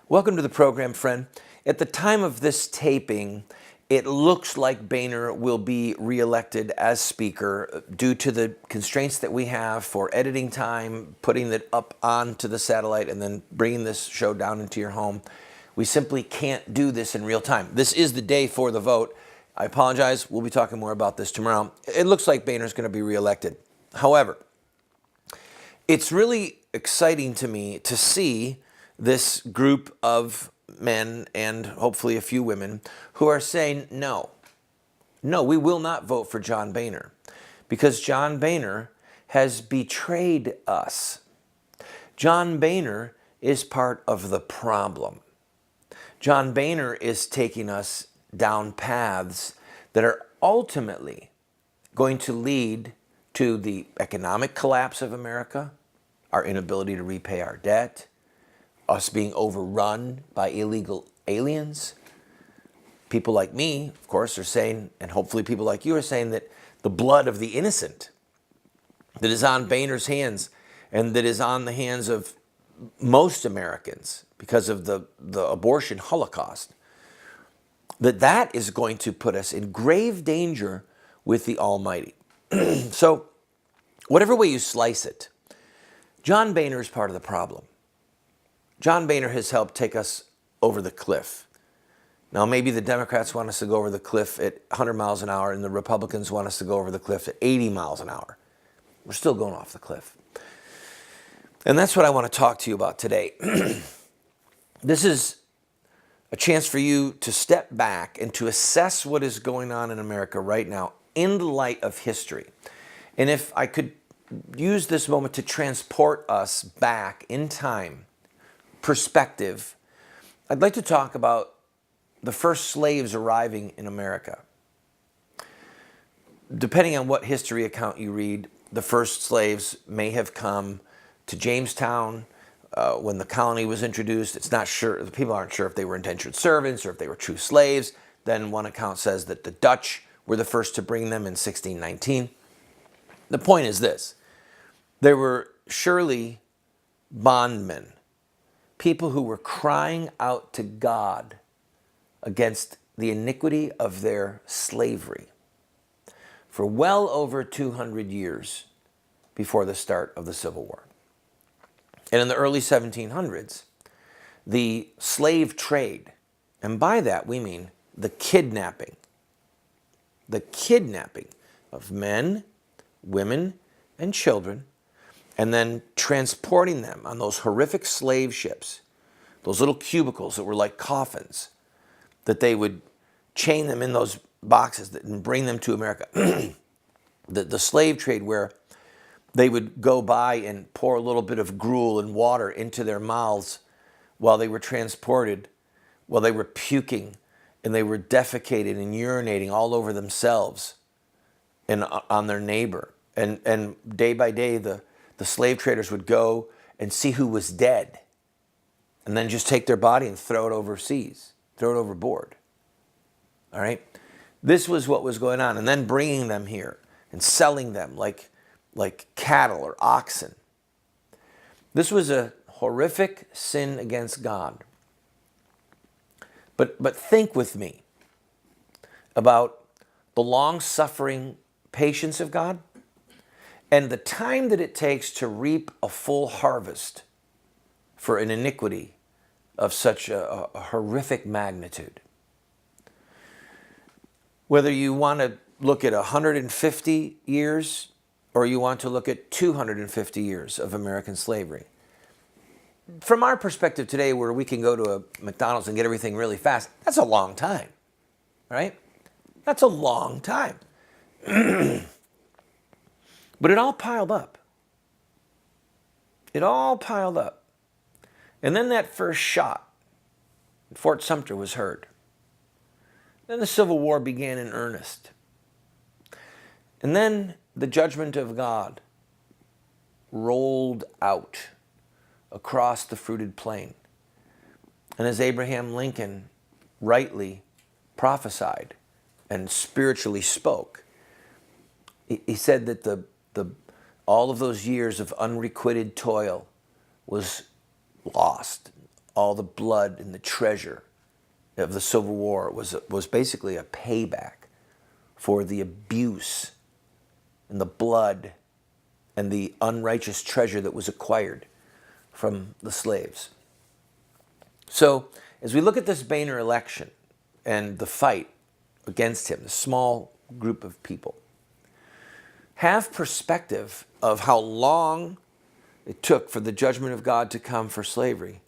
Welcome to the program, friend. At the time of this taping, it looks like Boehner will be reelected as Speaker due to the constraints that we have for editing time, putting it up onto the satellite, and then bringing this show down into your home. We simply can't do this in real time. This is the day for the vote. I apologize. We'll be talking more about this tomorrow. It looks like Boehner's going to be reelected. However, it's really exciting to me to see this group of men and hopefully a few women who are saying, no, we will not vote for John Boehner because John Boehner has betrayed us. John Boehner is part of the problem. John Boehner is taking us down paths that are ultimately going to lead to the economic collapse of America, our inability to repay our debt, us being overrun by illegal aliens. People like me, of course, are saying, and hopefully people like you are saying, that the blood of the innocent that is on Boehner's hands and that is on the hands of most Americans because of the abortion holocaust, that is going to put us in grave danger with the Almighty. So, whatever way you slice it, John Boehner is part of the problem. John Boehner has helped take us over the cliff. Now, maybe the Democrats want us to go over the cliff at 100 miles an hour and the Republicans want us to go over the cliff at 80 miles an hour. We're still going off the cliff. And that's what I want to talk to you about today. This is a chance for you to step back and to assess what is going on in America right now in the light of history. And if I could use this moment to transport us back in time, perspective, I'd like to talk about the first slaves arriving in America. Depending on what history account you read, the first slaves may have come to Jamestown when the colony was introduced. It's not sure, the people aren't sure if they were indentured servants or if they were true slaves. Then one account says that the Dutch were the first to bring them in 1619. The point is this: there were surely bondmen, people who were crying out to God against the iniquity of their slavery for well over 200 years before the start of the Civil War. And in the early 1700s, the slave trade, and by that we mean the kidnapping of men, women, and children, and then transporting them on those horrific slave ships, those little cubicles that were like coffins, that they would chain them in those boxes and bring them to America. The slave trade where they would go by and pour a little bit of gruel and water into their mouths while they were transported, while they were puking and they were defecating and urinating all over themselves and on their neighbor. And day by day, the slave traders would go and see who was dead and then just take their body and throw it overseas, throw it overboard. All right? This was what was going on. And then bringing them here and selling them like cattle or oxen. This was a horrific sin against God. But think with me about the long-suffering patience of God and the time that it takes to reap a full harvest for an iniquity of such a horrific magnitude. Whether you want to look at 150 years or you want to look at 250 years of American slavery. From our perspective today, where we can go to a McDonald's and get everything really fast, that's a long time, right? That's a long time. But it all piled up. It all piled up. And then that first shot at Fort Sumter was heard. Then the Civil War began in earnest. And then the judgment of God rolled out across the fruited plain. And as Abraham Lincoln rightly prophesied and spiritually spoke, he said that all of those years of unrequited toil was lost. all the blood and the treasure of the Civil War was basically a payback for the abuse and the blood and the unrighteous treasure that was acquired from the slaves. So as we look at this Boehner election and the fight against him, the small group of people, have perspective of how long it took for the judgment of God to come for slavery.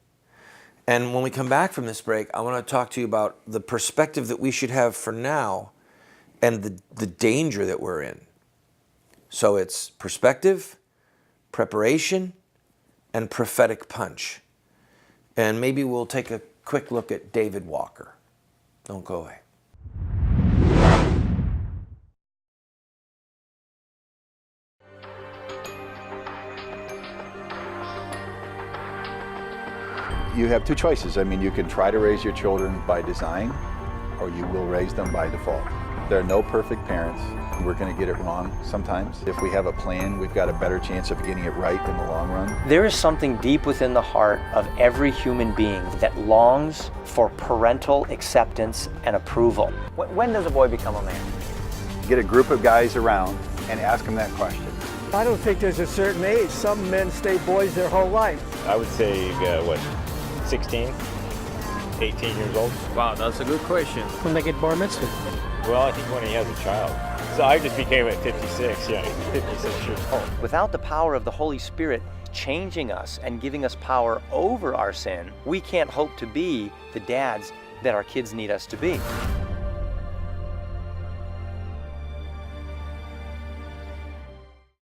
And when we come back from this break, I want to talk to you about the perspective that we should have for now and the danger that we're in. So it's perspective, preparation, and prophetic punch. And maybe we'll take a quick look at David Walker. Don't go away. You have two choices. I mean, you can try to raise your children by design, or you will raise them by default. There are no perfect parents. We're going to get it wrong sometimes. If we have a plan, we've got a better chance of getting it right in the long run. There is something deep within the heart of every human being that longs for parental acceptance and approval. When does a boy become a man? Get a group of guys around and ask them that question. I don't think there's a certain age. Some men stay boys their whole life. I would say, 16, 18 years old. Wow, that's a good question. When they get bar mitzvah. Well, I think when he has a child. So I just became at 56, 56 years old. Without the power of the Holy Spirit changing us and giving us power over our sin, we can't hope to be the dads that our kids need us to be.